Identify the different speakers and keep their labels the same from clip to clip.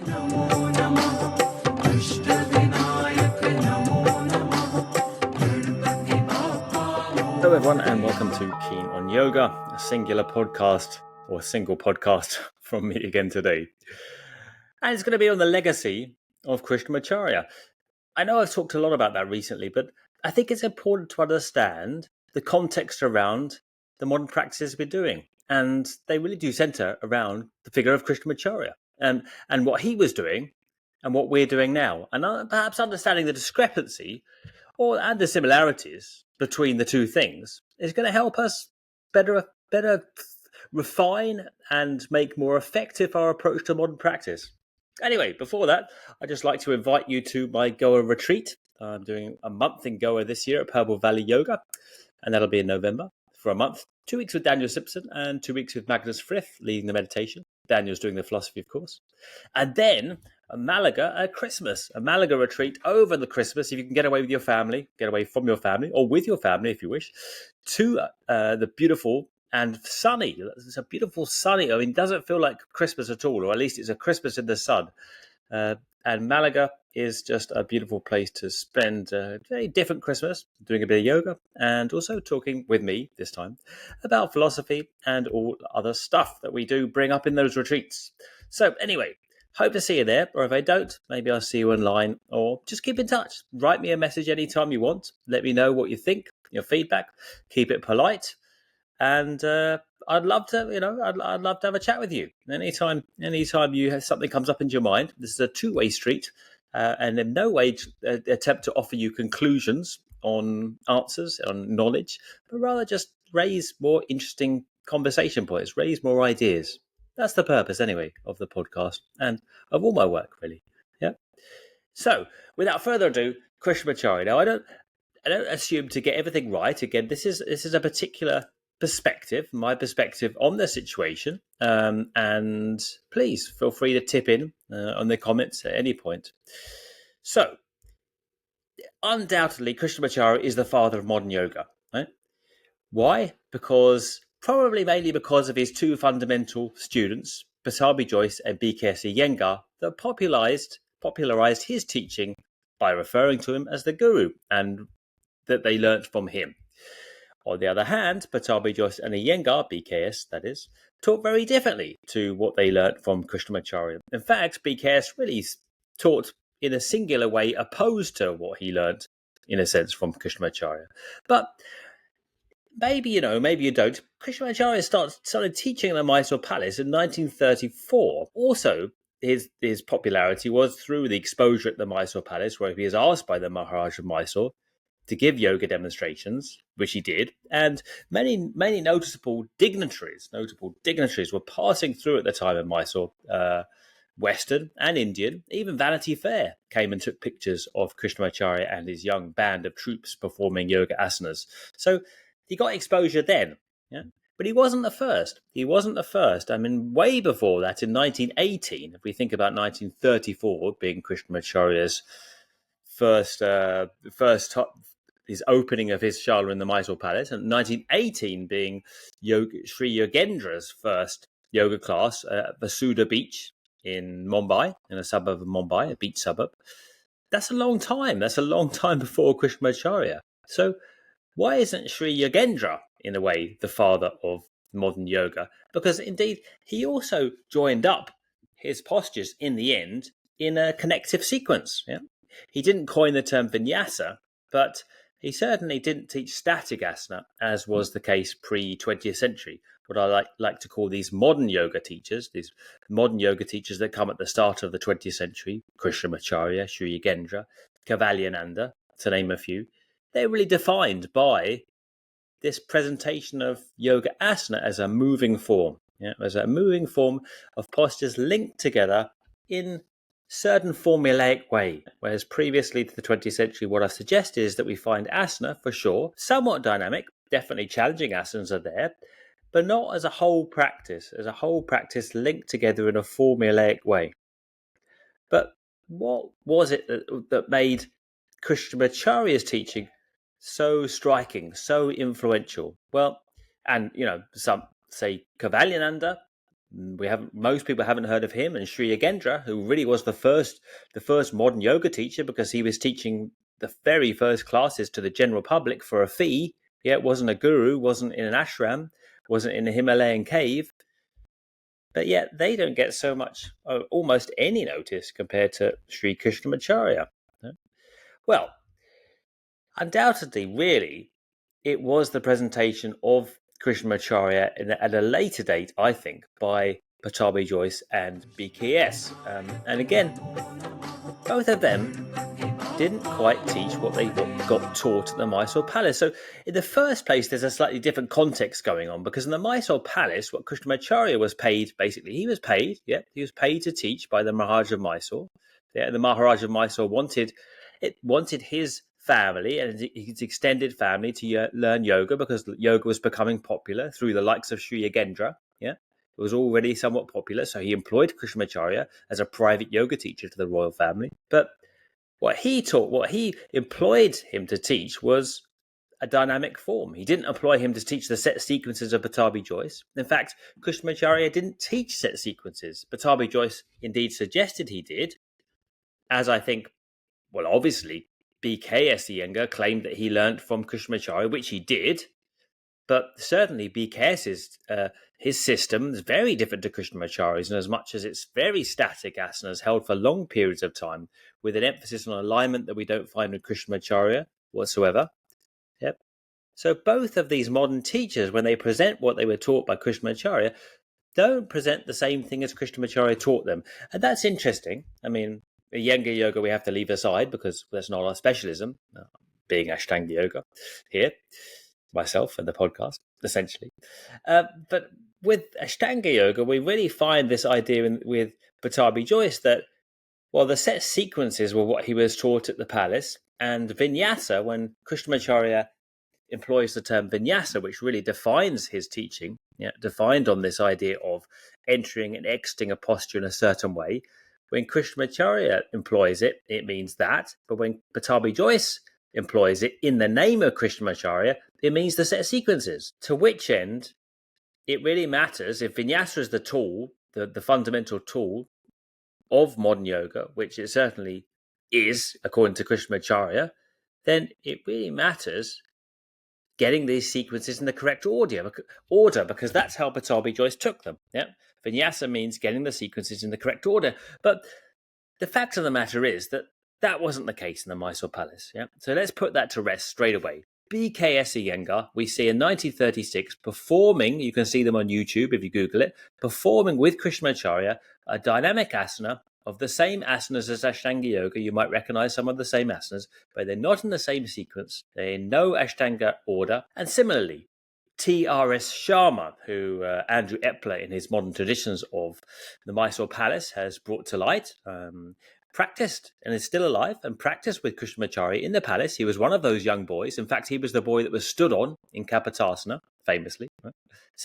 Speaker 1: Hello everyone and welcome to Keen on Yoga, a single podcast from me again today. And it's going to be on the legacy of Krishnamacharya. I know I've talked a lot about that recently, but I think it's important to understand the context around the modern practices we're doing. And they really do centre around the figure of Krishnamacharya and what he was doing and what we're doing now. And perhaps understanding the discrepancy and the similarities between the two things is going to help us better refine and make more effective our approach to modern practice. Anyway, before that, I'd just like to invite you to my Goa retreat. I'm doing a month in Goa this year at Purple Valley Yoga, and that'll be in November for a month. 2 weeks with Daniel Simpson and 2 weeks with Magnus Frith leading the meditation. Daniel's doing the philosophy, of course. And then Malaga at Christmas, a Malaga retreat over the Christmas. If you can get away with your family, get away from your family, or with your family if you wish, to the beautiful and sunny. It's a beautiful sunny. I mean, it doesn't feel like Christmas at all, or at least it's a Christmas in the sun. And Malaga is just a beautiful place to spend a very different Christmas, doing a bit of yoga and also talking with me this time about philosophy and all other stuff that we do bring up in those retreats. So anyway, hope to see you there, or if I don't, maybe I'll see you online, or just keep in touch. Write me a message anytime you want. Let me know what you think, your feedback. Keep it polite. And I'd love to, I'd love to have a chat with you. Anytime you have something comes up into your mind, this is a two-way street, and in no way attempt to offer you conclusions on answers, on knowledge, but rather just raise more interesting conversation points, raise more ideas. That's the purpose, anyway, of the podcast and of all my work, really. Yeah. So, without further ado, Krishnamacharya. Now, I don't assume to get everything right. Again, this is a particular perspective, my perspective on the situation, and please feel free to tip in on the comments at any point. So, undoubtedly, Krishnamacharya is the father of modern yoga. Right? Why? Probably mainly because of his two fundamental students, Pattabhi Jois and BKS Iyengar, that popularized his teaching by referring to him as the guru, and that they learnt from him. On the other hand, Pattabhi Jois and Iyengar, BKS that is, taught very differently to what they learnt from Krishnamacharya. In fact, BKS really taught in a singular way opposed to what he learnt, in a sense, from Krishnamacharya. But maybe you know, maybe you don't. Krishnamacharya started teaching in the Mysore Palace in 1934. Also, his popularity was through the exposure at the Mysore Palace, where he was asked by the Maharaj of Mysore to give yoga demonstrations, which he did, and many notable dignitaries were passing through at the time in Mysore, Western and Indian. Even Vanity Fair came and took pictures of Krishnamacharya and his young band of troops performing yoga asanas. So he got exposure then, yeah. But he wasn't the first. I mean, way before that, in 1918, if we think about 1934 being Krishnamacharya's his opening of his shala in the Mysore Palace, and 1918 being Sri Yogendra's first yoga class at Vasudha Beach in Mumbai, in a suburb of Mumbai, a beach suburb. That's a long time. That's a long time before Krishnamacharya. So why isn't Sri Yogendra, in a way, the father of modern yoga? Because indeed, he also joined up his postures in the end in a connective sequence. Yeah? He didn't coin the term vinyasa, but he certainly didn't teach static asana, as was the case pre-20th century. What I like to call these modern yoga teachers that come at the start of the 20th century, Krishnamacharya, Sri Yogendra, Kavalyananda, to name a few, they're really defined by this presentation of yoga asana as a moving form, as a moving form of postures linked together in certain formulaic way, whereas previously to the 20th century, what I've suggested is that we find asana, for sure, somewhat dynamic, definitely challenging asanas are there, but not as a whole practice linked together in a formulaic way. But what was it that made Krishnamacharya's teaching so striking, so influential? Well, and some say Kavalyananda, Most people haven't heard of him, and Sri Yogendra, who really was the first modern yoga teacher, because he was teaching the very first classes to the general public for a fee. Yeah, it wasn't a guru, wasn't in an ashram, wasn't in a Himalayan cave. But yet they don't get so much, almost any notice compared to Sri Krishnamacharya. Well, undoubtedly, really, it was the presentation of Krishnamacharya at a later date, I think, by Pattabhi Jois and BKS. And again, both of them didn't quite teach what they got taught at the Mysore Palace. So in the first place, there's a slightly different context going on, because in the Mysore Palace, what Krishnamacharya was paid, basically, he was paid to teach by the Maharaj of Mysore. Yeah, the Maharaj of Mysore wanted his family and his extended family to learn yoga, because yoga was becoming popular through the likes of Sri Yogendra. Yeah, it was already somewhat popular, so he employed Krishnamacharya as a private yoga teacher to the royal family. But what he employed him to teach was a dynamic form. He didn't employ him to teach the set sequences of Pattabhi Jois. In fact, Krishnamacharya didn't teach set sequences. Pattabhi Jois indeed suggested he did, as I think, well, obviously, BKS Iyengar claimed that he learnt from Krishnamacharya, which he did. But certainly BKS's his system is very different to Krishnamacharya's, in as much as it's very static asanas held for long periods of time, with an emphasis on alignment that we don't find in Krishnamacharya whatsoever. Yep. So both of these modern teachers, when they present what they were taught by Krishnamacharya, don't present the same thing as Krishnamacharya taught them. And that's interesting. I mean, Iyengar yoga we have to leave aside, because that's not our specialism, being Ashtanga yoga here, myself and the podcast, essentially. But with Ashtanga yoga, we really find this idea with Pattabhi Jois that, well, the set sequences were what he was taught at the palace, and vinyasa, when Krishnamacharya employs the term vinyasa, which really defines his teaching, defined on this idea of entering and exiting a posture in a certain way. When Krishnamacharya employs it, it means that. But when Pattabhi Jois employs it in the name of Krishnamacharya, it means the set sequences. To which end, it really matters if vinyasa is the tool, the fundamental tool of modern yoga, which it certainly is, according to Krishnamacharya, then it really matters getting these sequences in the correct order, because that's how Pattabhi Jois took them. Yeah, vinyasa means getting the sequences in the correct order. But the fact of the matter is that wasn't the case in the Mysore Palace. Yeah, so let's put that to rest straight away. BKS Iyengar, we see in 1936 performing, you can see them on YouTube if you Google it, performing with Krishnamacharya a dynamic asana of the same asanas as Ashtanga yoga. You might recognize some of the same asanas, but they're not in the same sequence. They're in no Ashtanga order. And similarly, T.R.S. Sharma, who Andrew Epler in his Modern Traditions of the Mysore Palace has brought to light, practiced and is still alive and practiced with Krishnamacharya in the palace. He was one of those young boys. In fact, he was the boy that was stood on in Kapotasana, famously. Right?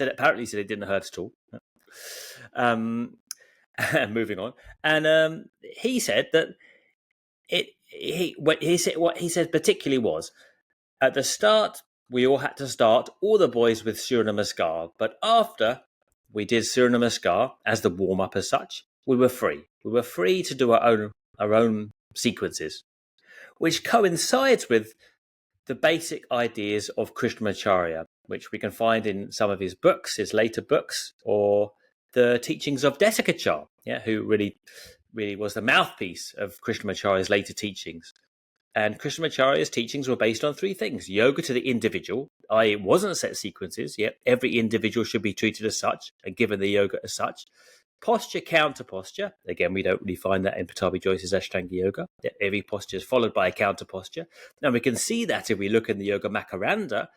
Speaker 1: Apparently said it didn't hurt at all. Moving on. And he said that what he said particularly was, at the start, we all had to start, all the boys, with Surya Namaskar. But after we did Surya Namaskar as the warm-up as such, we were free. We were free to do our own sequences, which coincides with the basic ideas of Krishnamacharya, which we can find in some of his books, his later books, or the teachings of Desikachar, who really was the mouthpiece of Krishnamacharya's later teachings. And Krishnamacharya's teachings were based on three things: yoga to the individual, i.e., it wasn't set sequences, yet every individual should be treated as such and given the yoga as such. Posture, counter posture. Again, we don't really find that in Pattabhi Jois's Ashtanga yoga. Every posture is followed by a counter posture. And we can see that if we look in the Yoga Karunta,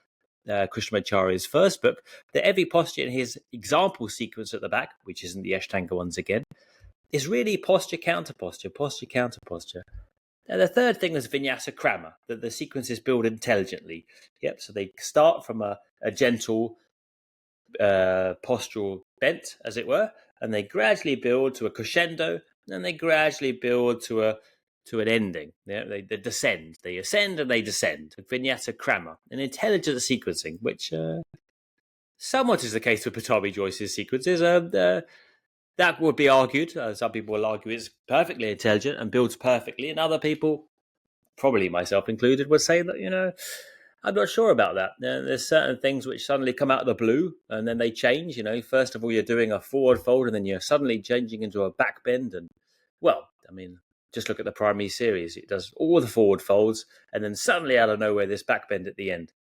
Speaker 1: Krishnamacharya's first book, that every posture in his example sequence at the back, which isn't the Ashtanga ones again, is really posture, counter posture, posture, counter posture. And the third thing is vinyasa krama, that the sequences build intelligently. Yep, so they start from a gentle postural bent, as it were, and they gradually build to a crescendo, and they gradually build to an ending. They descend, they ascend, and they descend. Vinyasa krama, an intelligent sequencing, which somewhat is the case with Pattabhi Jois's sequences. That would be argued. Some people will argue it's perfectly intelligent and builds perfectly, and other people, probably myself included, would say that, I'm not sure about that. There's certain things which suddenly come out of the blue and then they change. First of all, you're doing a forward fold and then you're suddenly changing into a back bend. And, well, I mean, just look at the primary series. It does all the forward folds and then suddenly out of nowhere, this back bend at the end,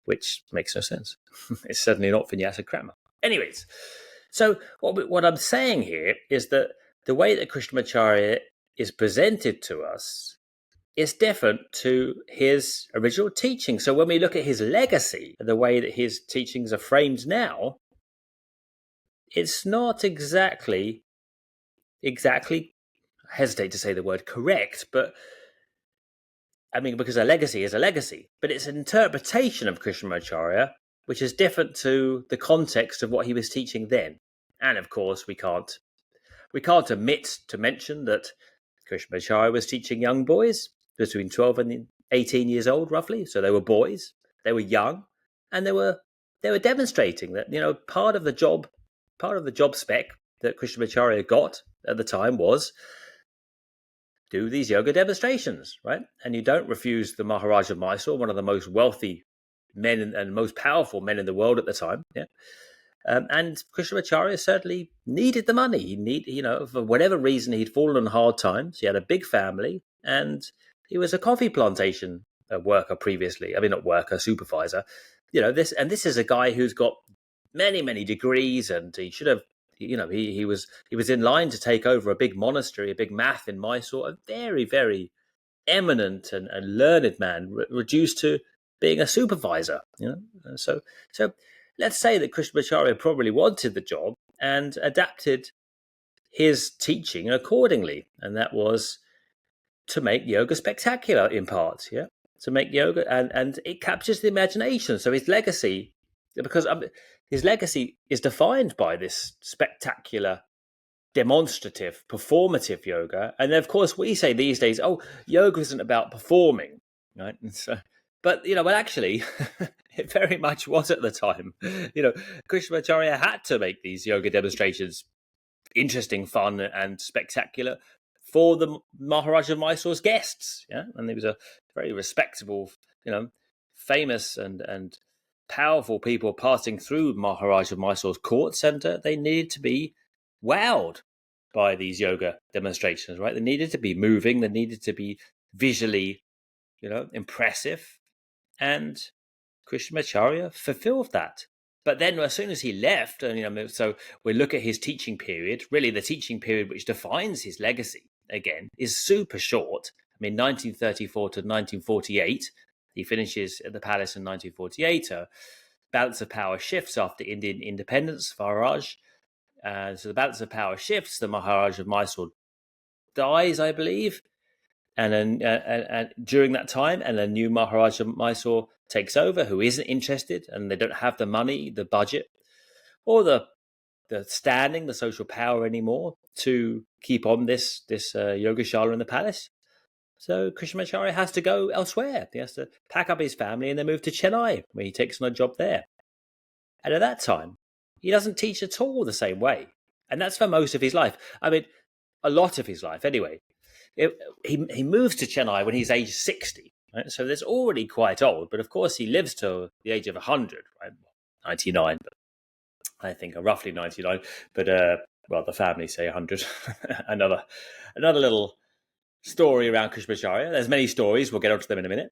Speaker 1: which makes no sense. It's certainly not Vinyasa Krama. Anyways, so what I'm saying here is that the way that Krishnamacharya is presented to us is different to his original teaching. So when we look at his legacy, the way that his teachings are framed now, it's not exactly, I hesitate to say the word correct, but I mean, because a legacy is a legacy, but it's an interpretation of Krishnamacharya, which is different to the context of what he was teaching then. And of course, we can't omit to mention that Krishnamacharya was teaching young boys between 12 and 18 years old, roughly. So they were boys, they were young, and they were demonstrating that, part of the job spec that Krishnamacharya got at the time was do these yoga demonstrations, right? And you don't refuse the Maharaj of Mysore, one of the most wealthy men and most powerful men in the world at the time. Yeah. And Krishnamacharya certainly needed the money. For whatever reason, he'd fallen on hard times. He had a big family, and he was a coffee plantation worker previously. I mean, not worker, supervisor. This is a guy who's got many, many degrees, and he should have. He was in line to take over a big monastery, a big math in Mysore. A very, very eminent and learned man, reduced to being a supervisor. So let's say that Krishnamacharya probably wanted the job and adapted his teaching accordingly. And that was to make yoga spectacular in part, to make yoga, and it captures the imagination. So his legacy, because his legacy is defined by this spectacular, demonstrative, performative yoga. And of course, we say these days, yoga isn't about performing, right? And so, but actually, it very much was at the time. Krishnamacharya had to make these yoga demonstrations interesting, fun, and spectacular for the Maharaj of Mysore's guests. Yeah, and he was a very respectable, famous and powerful people passing through Maharaj of Mysore's courts, and they needed to be wowed by these yoga demonstrations, right? They needed to be moving, they needed to be visually, impressive, and Krishnamacharya fulfilled that. But then as soon as he left, and so we look at his teaching period, really the teaching period which defines his legacy, again, is super short. I mean, 1934 to 1948, he finishes at the palace in 1948. Balance of power shifts after Indian independence, Faraj. So the balance of power shifts. The Maharaj of Mysore dies, I believe. And then and during that time, and a new Maharaj of Mysore takes over, who isn't interested, and they don't have the money, the budget, or the standing, the social power anymore to keep on this yogashala in the palace. So Krishnamacharya has to go elsewhere. He has to pack up his family and then move to Chennai, where he takes on a job there. And at that time, he doesn't teach at all the same way. And that's for most of his life. I mean, a lot of his life anyway. He moves to Chennai when he's age 60, right? So that's already quite old. But of course, he lives to the age of 100, right? 99, but I think roughly 99. But the family say 100. another little story around Krishnamacharya. There's many stories. We'll get onto them in a minute.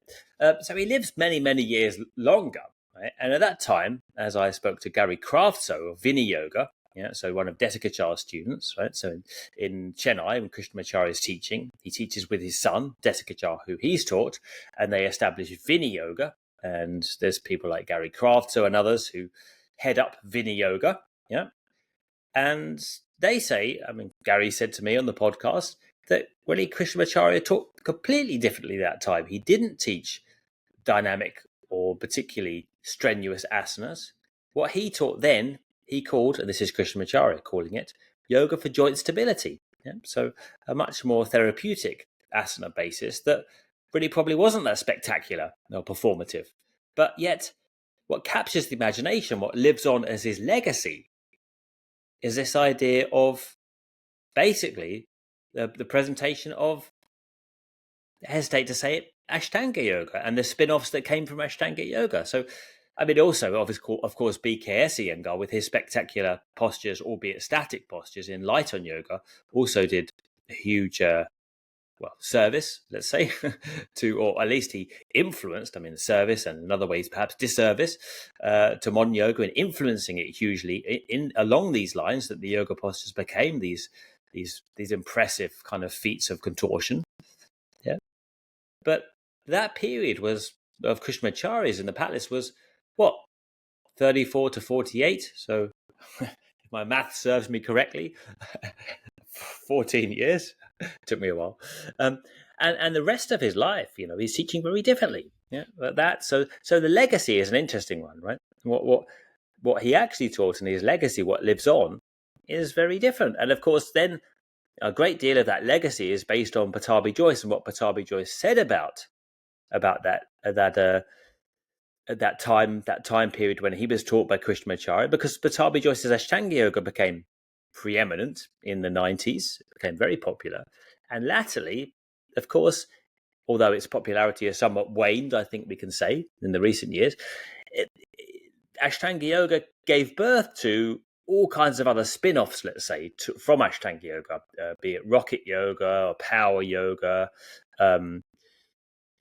Speaker 1: So he lives many, many years longer. Right? And at that time, as I spoke to Gary Kraftso of Vini Yoga, so one of Desikachar's students, right? So in Chennai, when Krishnamacharya is teaching, he teaches with his son, Desikachar, who he's taught, and they establish Vini Yoga. And there's people like Gary Kraftso and others who head up Vini Yoga, And they say, I mean, Gary said to me on the podcast that really Krishnamacharya taught completely differently that time. He didn't teach dynamic or particularly strenuous asanas. What he taught then, he called, and this is Krishnamacharya calling it, yoga for joint stability. So a much more therapeutic asana basis that really probably wasn't that spectacular or performative. But yet, what captures the imagination, what lives on as his legacy, is this idea of basically the presentation of, I hesitate to say it, Ashtanga yoga and the spin-offs that came from Ashtanga yoga. So, I mean, also, of course, BKS Iyengar with his spectacular postures, albeit static postures in light on yoga, also did a huge, service, let's say, to, or at least he influenced, I mean, service and in other ways, perhaps disservice to modern yoga and influencing it hugely in along these lines that the yoga postures became these impressive kind of feats of contortion. Yeah. But that period was of Krishnamacharya's in the palace was what, 34 to 48. So if my math serves me correctly, 14 years. Took me a while. And the rest of his life, he's teaching very differently. Yeah. But so the legacy is an interesting one, right? What he actually taught and his legacy, what lives on, is very different. And of course, then a great deal of that legacy is based on Pattabhi Jois and what Pattabhi Jois said about that time period when he was taught by Krishnamacharya, because Pattabhi Jois's Ashtanga Yoga became preeminent in the 90s, it became very popular. And latterly, of course, although its popularity has somewhat waned, I think we can say, in the recent years, Ashtanga Yoga gave birth to all kinds of other spin-offs, let's say, from Ashtanga Yoga, be it rocket yoga or power yoga,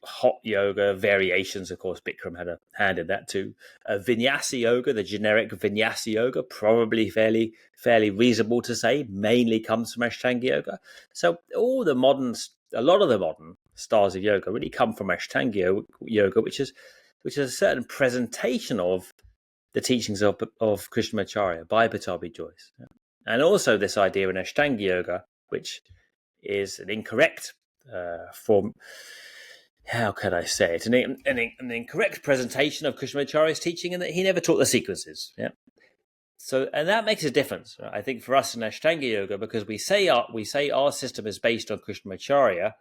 Speaker 1: hot yoga, variations. Of course, Bikram had a hand in that too. Vinyasa yoga, the generic Vinyasa yoga, probably fairly reasonable to say, mainly comes from Ashtanga yoga. So a lot of the modern styles of yoga really come from Ashtanga yoga, which is a certain presentation of the teachings of Krishnamacharya by Pattabhi Jois. And also this idea in Ashtanga yoga, which is an incorrect form. How can I say it? An incorrect presentation of Krishnamacharya's teaching, in that he never taught the sequences. Yeah. So, and that makes a difference, right? I think, for us in Ashtanga yoga, because we say our system is based on Krishnamacharya,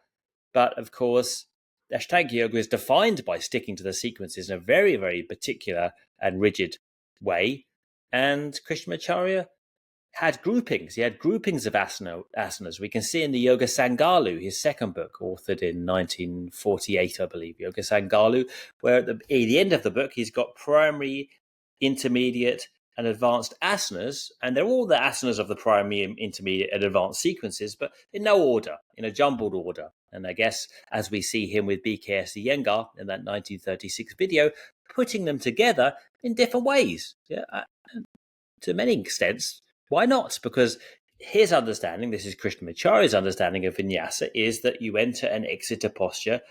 Speaker 1: but of course, Ashtanga yoga is defined by sticking to the sequences in a very, very particular and rigid way. And Krishnamacharya had groupings. He had groupings of asanas. We can see in the Yoga Sangalu, his second book, authored in 1948, I believe, Yoga Sangalu, where at the end of the book, he's got primary, intermediate, and advanced asanas, and they're all the asanas of the primary, intermediate, and advanced sequences, but in no order, in a jumbled order. And I guess, as we see him with BKS Iyengar in that 1936 video, putting them together in different ways. Yeah, to many extents. Why not? Because his understanding, this is Krishnamacharya's understanding of vinyasa, is that you enter and exit a posture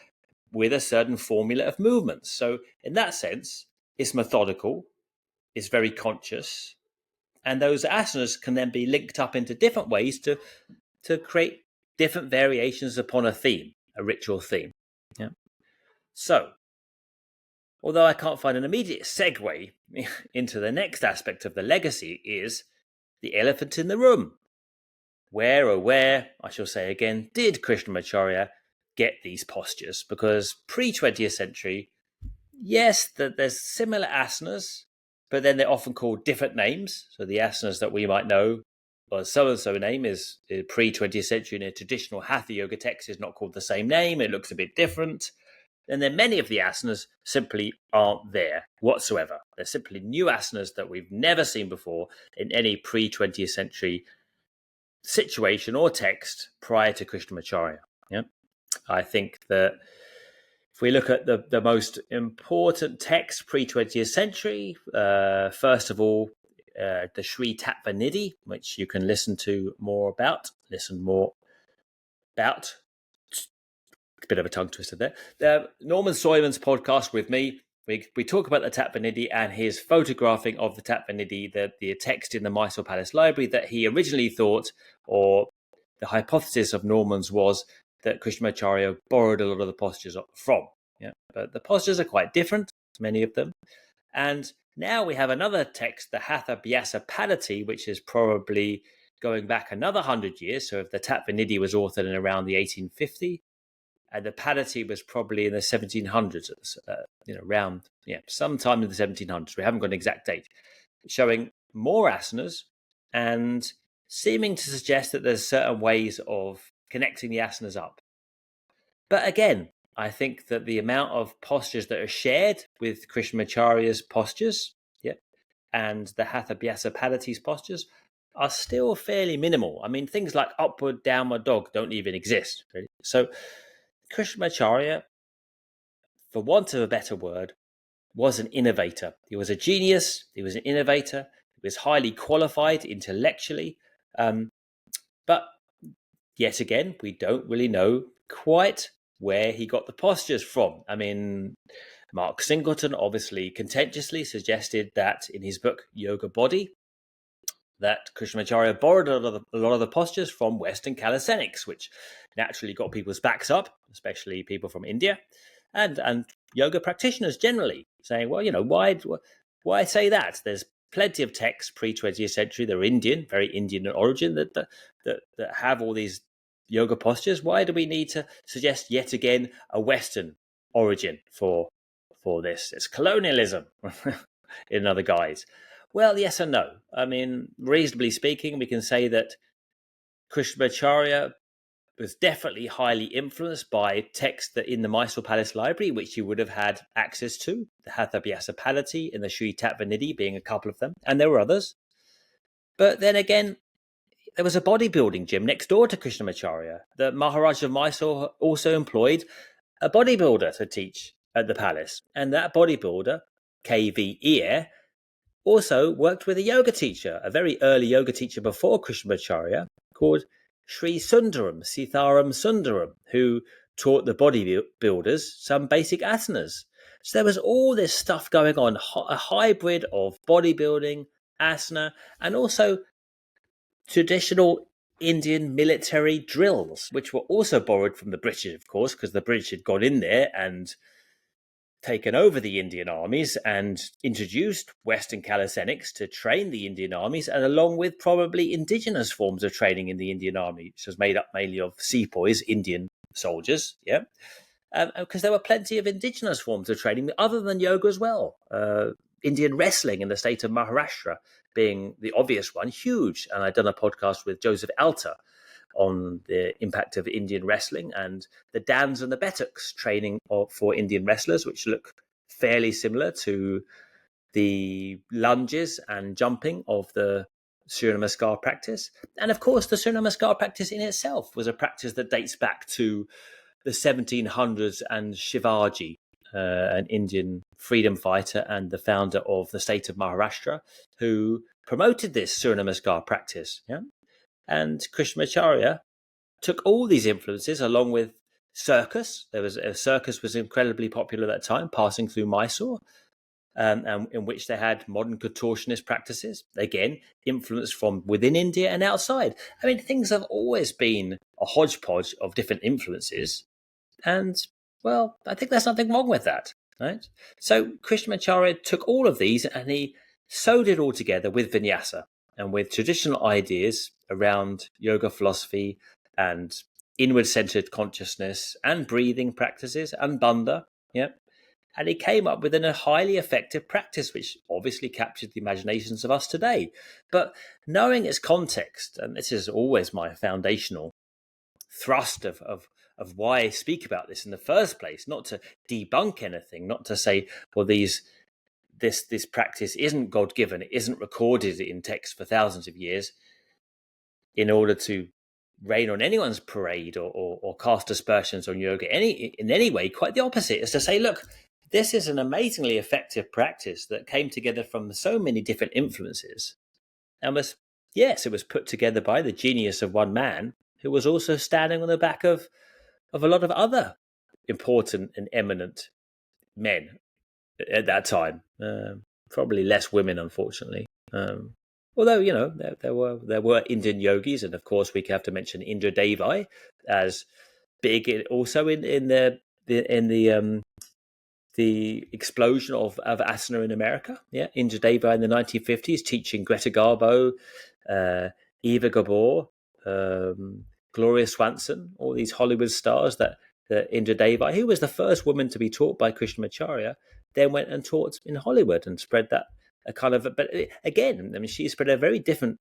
Speaker 1: with a certain formula of movements. So in that sense, it's methodical, it's very conscious, and those asanas can then be linked up into different ways to create different variations upon a theme, a ritual theme. Yeah. So, although I can't find an immediate segue into the next aspect of the legacy, is the elephant in the room. Where, I shall say again, did Krishnamacharya get these postures? Because pre-20th century, yes, there's similar asanas, but then they're often called different names. So the asanas that we might know, or so-and-so name is pre-20th century in a traditional Hatha Yoga text is not called the same name. It looks a bit different. And then many of the asanas simply aren't there whatsoever. They're simply new asanas that we've never seen before in any pre-20th century situation or text prior to Krishnamacharya. Yeah? I think that if we look at the most important text pre-20th century, first of all, the Sri Tattva Nidhi, which you can listen more about. A bit of a tongue twister there. Norman Soyman's podcast with me, we talk about the Tattva Nidhi and his photographing of the Tattva Nidhi, the text in the Mysore Palace Library that he originally thought, or the hypothesis of Norman's was that Krishnamacharya borrowed a lot of the postures from. Yeah, but the postures are quite different, many of them. And now we have another text, the Hatha Abhyasa Paddhati, which is probably going back another 100 years. So if the Tattva Nidhi was authored in around the 1850, and the Paddhati was probably in the 1700s, sometime in the 1700s. We haven't got an exact date, showing more asanas, and seeming to suggest that there's certain ways of connecting the asanas up. But again, I think that the amount of postures that are shared with Krishnamacharya's postures, and the Hatha Abhyasa Paddhati's postures are still fairly minimal. I mean, things like upward, downward dog don't even exist, really. So Krishnamacharya, for want of a better word, was an innovator. He was a genius. He was an innovator. He was highly qualified intellectually. But yet again, we don't really know quite where he got the postures from. I mean, Mark Singleton obviously contentiously suggested that in his book Yoga Body, that Krishnamacharya borrowed a lot of the postures from Western calisthenics, which naturally got people's backs up, especially people from India, and yoga practitioners generally, saying, well, why say that? There's plenty of texts pre-20th century that are Indian, very Indian in origin, that have all these yoga postures. Why do we need to suggest yet again a Western origin for this? It's colonialism in other guise. Well, yes and no. I mean, reasonably speaking, we can say that Krishnamacharya was definitely highly influenced by texts that in the Mysore Palace Library, which he would have had access to, the Hatha Abhyasa Paddhati and the Sri Tattvanidhi being a couple of them, and there were others. But then again, there was a bodybuilding gym next door to Krishnamacharya. The Maharaj of Mysore also employed a bodybuilder to teach at the palace, and that bodybuilder, K.V. Iyer, also worked with a yoga teacher, a very early yoga teacher before Krishnamacharya, called Sri Sundaram, Sitharam Sundaram, who taught the bodybuilders some basic asanas. So there was all this stuff going on, a hybrid of bodybuilding, asana, and also traditional Indian military drills, which were also borrowed from the British, of course, because the British had gone in there and taken over the Indian armies and introduced Western calisthenics to train the Indian armies, and along with probably indigenous forms of training in the Indian army, which was made up mainly of sepoys, Indian soldiers, because there were plenty of indigenous forms of training other than yoga as well. Indian wrestling in the state of Maharashtra being the obvious one, huge. And I'd done a podcast with Joseph Alter on the impact of Indian wrestling and the dans and the buttocks training for Indian wrestlers, which look fairly similar to the lunges and jumping of the Surya Namaskar practice. And of course, the Surya Namaskar practice in itself was a practice that dates back to the 1700s, and Shivaji, an Indian freedom fighter and the founder of the state of Maharashtra, who promoted this Surya Namaskar practice. And Krishnamacharya took all these influences along with circus. Circus was incredibly popular at that time, passing through Mysore, and in which they had modern contortionist practices, again, influenced from within India and outside. I mean, things have always been a hodgepodge of different influences. And, well, I think there's nothing wrong with that, right? So Krishnamacharya took all of these and he sewed it all together with vinyasa and with traditional ideas around yoga philosophy and inward-centered consciousness and breathing practices and bandha, and he came up with a highly effective practice, which obviously captured the imaginations of us today. But knowing its context, and this is always my foundational thrust of why I speak about this in the first place, not to debunk anything, not to say, well, this practice isn't God-given, it isn't recorded in text for thousands of years, in order to rain on anyone's parade or cast aspersions on yoga in any way. Quite the opposite, is to say, look, this is an amazingly effective practice that came together from so many different influences, and it was put together by the genius of one man who was also standing on the back of a lot of other important and eminent men at that time. Probably less women, unfortunately. Although, there were Indian yogis, and of course we have to mention Indra Devi as big also in the explosion of asana in America. Indra Devi in the 1950s teaching Greta Garbo, Eva Gabor, Gloria Swanson, all these Hollywood stars that Indra Devi, who was the first woman to be taught by Krishnamacharya, then went and taught in Hollywood and spread that but again, I mean, she spread a very different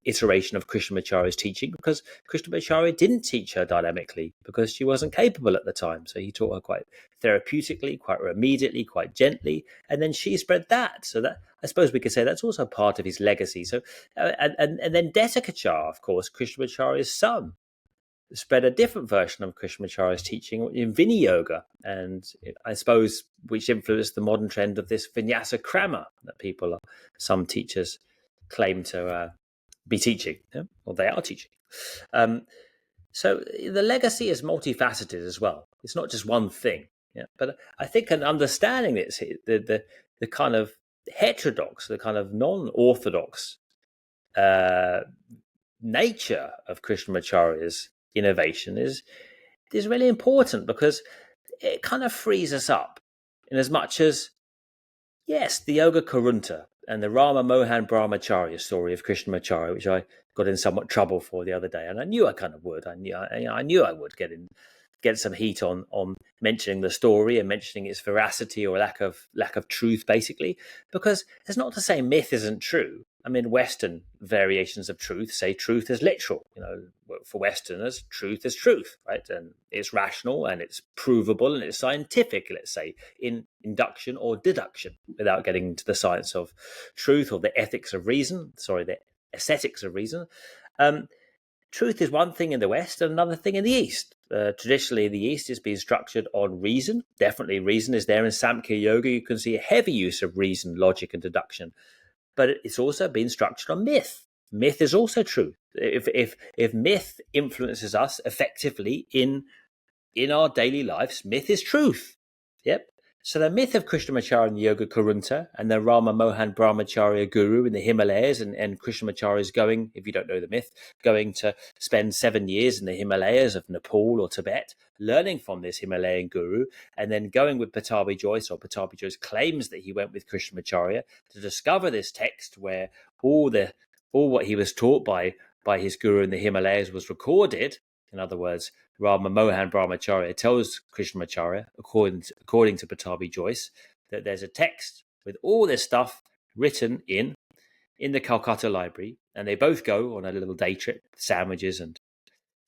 Speaker 1: iteration of Krishnamacharya's teaching, because Krishnamacharya didn't teach her dynamically because she wasn't capable at the time. So he taught her quite therapeutically, quite immediately, quite gently, and then she spread that. So that, I suppose we could say, that's also part of his legacy. So and then Desikachar, of course, Krishnamacharya's son, spread a different version of Krishnamacharya's teaching in Vinaya Yoga, and I suppose which influenced the modern trend of this Vinyasa Krama that some teachers claim to be teaching, or they are teaching. So the legacy is multifaceted as well. It's not just one thing. Yeah, but I think an understanding this, the kind of heterodox, the kind of non-orthodox nature of Krishnamacharya's innovation is really important, because it kind of frees us up, in as much as, yes, the Yoga Karunta and the Rama Mohan Brahmacharya story of Krishnamacharya, which I got in somewhat trouble for the other day, and I knew I kind of would. I knew I would get some heat on mentioning the story and mentioning its veracity or lack of truth, basically, because it's not to say myth isn't true. I mean, Western variations of truth say truth is literal. For Westerners, truth is truth, right? And it's rational and it's provable and it's scientific, let's say, in induction or deduction, without getting into the science of truth or the ethics of reason. The aesthetics of reason. Truth is one thing in the West and another thing in the East. Traditionally, the East has been structured on reason. Definitely reason is there in Samkhya Yoga. You can see a heavy use of reason, logic, and deduction. But it's also been structured on myth. Myth is also truth. If myth influences us effectively in our daily lives, myth is truth. Yep. So the myth of Krishnamacharya and Yoga Karunta and the Rama Mohan Brahmacharya guru in the Himalayas, and Krishnamacharya is going, if you don't know the myth, going to spend 7 years in the Himalayas of Nepal or Tibet, learning from this Himalayan guru, and then going with Pattabhi Jois, or Pattabhi Jois claims that he went with Krishnamacharya to discover this text where all what he was taught by his guru in the Himalayas was recorded. In other words, Rama Mohan Brahmacharya tells Krishnamacharya, according to Pattabhi Jois, that there's a text with all this stuff written in the Calcutta library, and they both go on a little day trip, sandwiches and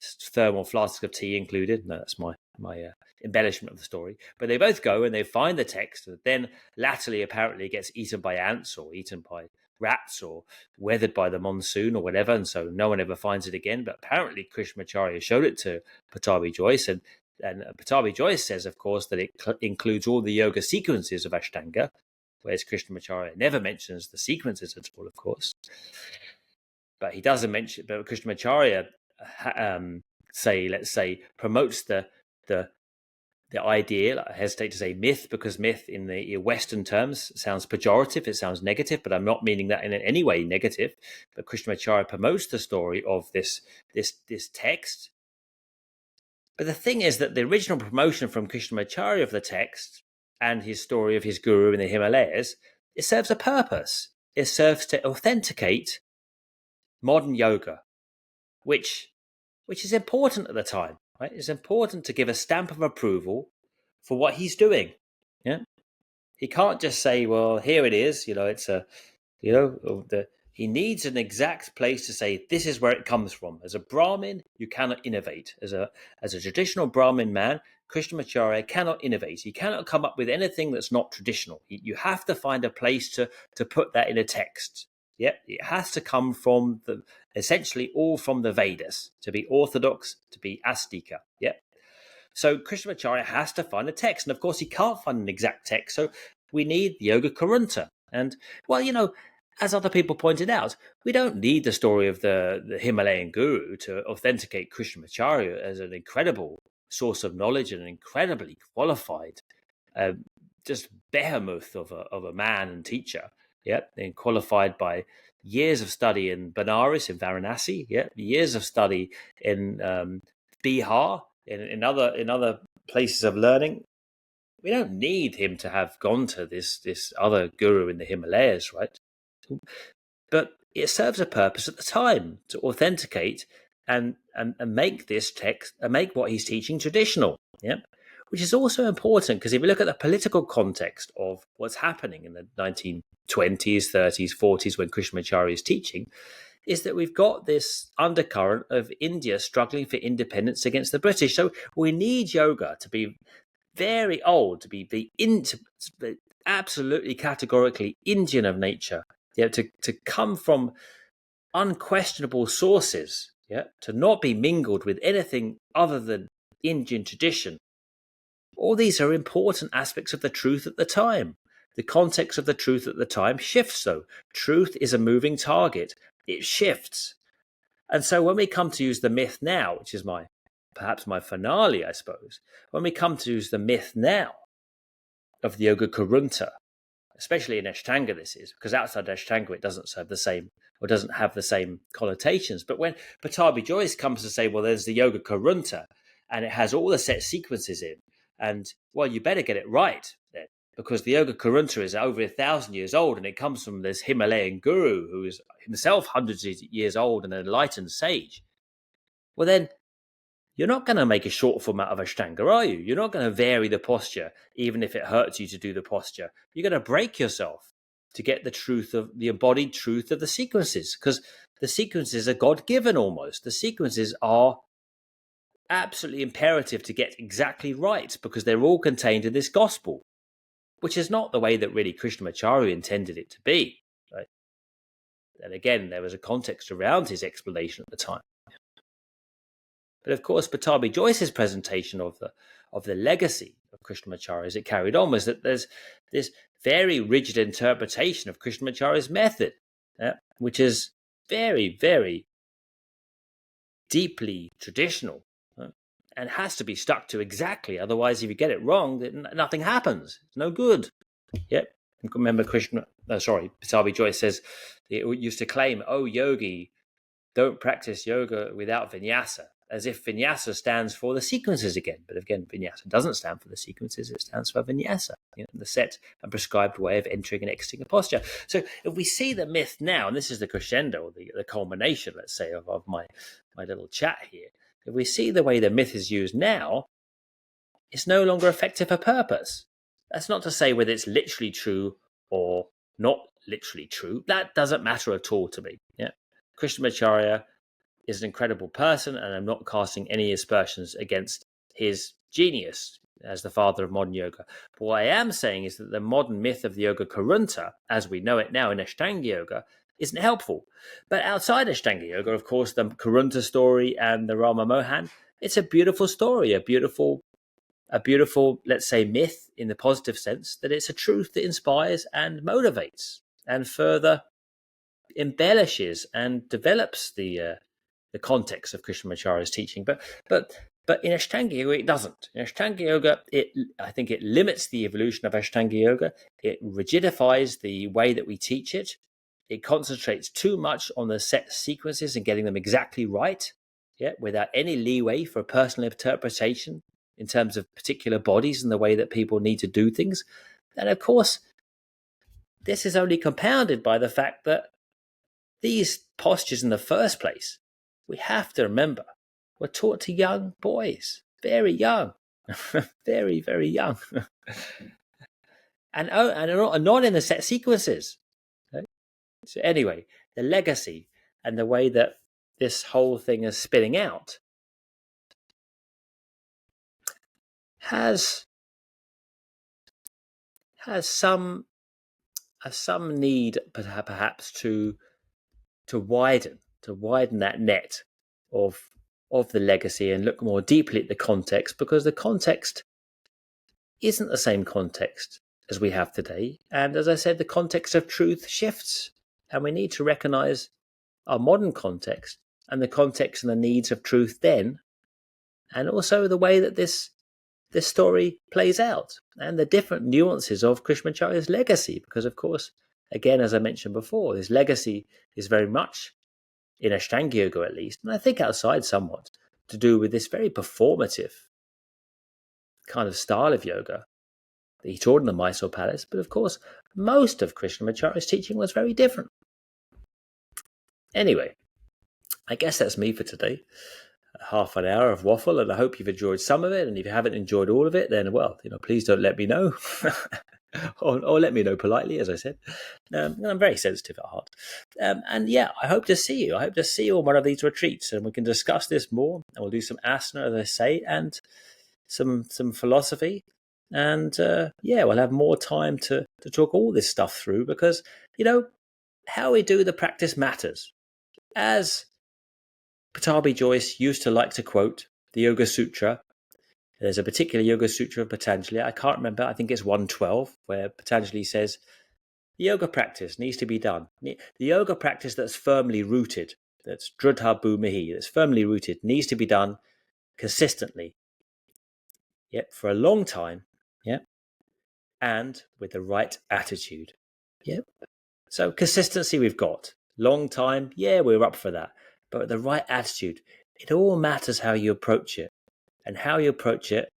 Speaker 1: thermal flasks of tea included. No, that's my embellishment of the story. But they both go and they find the text that then latterly apparently gets eaten by ants or eaten by rats or weathered by the monsoon or whatever, and so no one ever finds it again. But apparently Krishnamacharya showed it to Pattabhi Jois, and Pattabhi Jois says, of course, that it includes all the yoga sequences of Ashtanga, whereas Krishnamacharya never mentions the sequences at all, of course. But he doesn't mention. But Krishnamacharya, let's say, promotes the idea. I hesitate to say myth, because myth in the Western terms sounds pejorative. It sounds negative, but I'm not meaning that in any way negative. But Krishnamacharya promotes the story of this text. But the thing is that the original promotion from Krishnamacharya of the text and his story of his guru in the Himalayas, it serves a purpose. It serves to authenticate modern yoga, which is important at the time. Right? It's important to give a stamp of approval for what he's doing. Yeah, he can't just say, "Well, here it is." He needs an exact place to say this is where it comes from. As a Brahmin, you cannot innovate. As a traditional Brahmin man, Krishnamacharya cannot innovate. He cannot come up with anything that's not traditional. You have to find a place to put that in a text. Yeah, it has to come from essentially all from the Vedas, to be orthodox, to be astika. Yeah. So Krishnamacharya has to find a text. And of course, he can't find an exact text. So we need Yoga Karunta. And, well, as other people pointed out, we don't need the story of the Himalayan guru to authenticate Krishnamacharya as an incredible source of knowledge and an incredibly qualified, just behemoth of a man and teacher. Yeah, and qualified by years of study in Benares, in Varanasi. Yeah, years of study in Bihar, in other places of learning. We don't need him to have gone to this other guru in the Himalayas, right? But it serves a purpose at the time to authenticate and make this text, make what he's teaching traditional. Yeah. which is also important because if you look at the political context of what's happening in the 1920s, 30s, 40s when Krishnamacharya is teaching, is that we've got this undercurrent of India struggling for independence against the British. So we need yoga to be very old, to be absolutely categorically Indian of nature, to come from unquestionable sources, to not be mingled with anything other than Indian tradition. All these are important aspects of the truth at the time. The context of the truth at the time shifts, though. Truth is a moving target. It shifts. And so when we come to use the myth now, which is perhaps my finale, I suppose, when we come to use the myth now of the Yoga Karunta, especially in Ashtanga this is, because outside Ashtanga it doesn't serve the same, or doesn't have the same connotations. But when Pattabhi Jois comes to say, well, there's the Yoga Karunta, and it has all the set sequences in, and, well, you better get it right then, because the Yoga Karunta is over 1,000 years old, and it comes from this Himalayan guru who is himself hundreds of years old and an enlightened sage. Well, then, you're not going to make a short form out of Ashtanga, are you? You're not going to vary the posture, even if it hurts you to do the posture. You're going to break yourself to get the truth of the embodied truth of the sequences, because the sequences are God-given almost. The sequences are absolutely imperative to get exactly right because they're all contained in this gospel, which is not the way that really Krishnamacharya intended it to be. Right? And again, there was a context around his explanation at the time. But of course, Pattabhi Jois's presentation of the legacy of Krishnamacharya as it carried on was that there's this very rigid interpretation of Krishnamacharya's method, which is very, very deeply traditional and has to be stuck to exactly. Otherwise, if you get it wrong, then nothing happens. It's no good. Yep. Remember Pattabhi Jois says, it used to claim, oh, yogi, don't practice yoga without vinyasa, as if vinyasa stands for the sequences again. But again, vinyasa doesn't stand for the sequences, it stands for vinyasa, the set and prescribed way of entering and exiting a posture. So if we see the myth now, and this is the crescendo, the culmination, let's say, of my little chat here, if we see the way the myth is used now, it's no longer effective for purpose. That's not to say whether it's literally true or not literally true. That doesn't matter at all to me. Krishnamacharya is an incredible person, and I'm not casting any aspersions against his genius as the father of modern yoga. But what I am saying is that the modern myth of the Yoga Karunta, as we know it now in Ashtanga yoga, isn't helpful. But outside Ashtanga yoga, of course, the Karunta story and the Rama Mohan, it's a beautiful story, a beautiful, let's say, myth in the positive sense, that it's a truth that inspires and motivates and further embellishes and develops the context of Krishnamacharya's teaching. But in Ashtanga yoga, it doesn't. In Ashtanga yoga, I think it limits the evolution of Ashtanga yoga. It rigidifies the way that we teach it. It concentrates too much on the set sequences and getting them exactly right, without any leeway for personal interpretation in terms of particular bodies and the way that people need to do things. And of course, this is only compounded by the fact that these postures in the first place, we have to remember, were taught to young boys, very young, very, very young, and not in the set sequences. Okay? So anyway, the legacy and the way that this whole thing is spinning out has some need perhaps to widen that net of the legacy and look more deeply at the context, because the context isn't the same context as we have today. And as I said, the context of truth shifts, and we need to recognize our modern context and the context and the needs of truth then, and also the way that this story plays out and the different nuances of Krishnamacharya's legacy. Because, of course, again, as I mentioned before, his legacy is very much, in Ashtanga yoga at least, and I think outside somewhat, to do with this very performative kind of style of yoga that he taught in the Mysore Palace. But of course, most of Krishnamacharya's teaching was very different. Anyway, I guess that's me for today. half an hour of waffle, and I hope you've enjoyed some of it. And if you haven't enjoyed all of it, then, well, please don't let me know. or let me know politely, as I said. I'm very sensitive at heart. And yeah, I hope to see you. I hope to see you on one of these retreats, and we can discuss this more. And we'll do some asana, as I say, and some philosophy. And we'll have more time to talk all this stuff through, because, how we do the practice matters. As Pattabhi Jois used to like to quote the Yoga Sutra. There's a particular Yoga Sutra of Patanjali. I can't remember. I think it's 112, where Patanjali says, the yoga practice needs to be done. The yoga practice that's firmly rooted, that's drudha bhumihi, that's firmly rooted, needs to be done consistently. Yep, for a long time. Yep. And with the right attitude. Yep. So consistency we've got. Long time, yeah, we're up for that. But with the right attitude, it all matters how you approach it. And how you approach it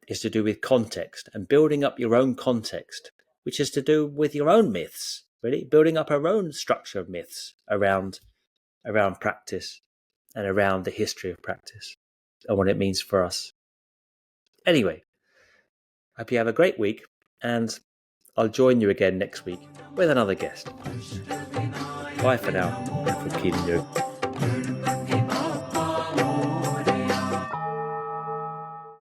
Speaker 1: is to do with context and building up your own context, which is to do with your own myths, really, building up our own structure of myths around practice and around the history of practice and what it means for us. Anyway, I hope you have a great week, and I'll join you again next week with another guest. Bye for now, from Keen on Yoga.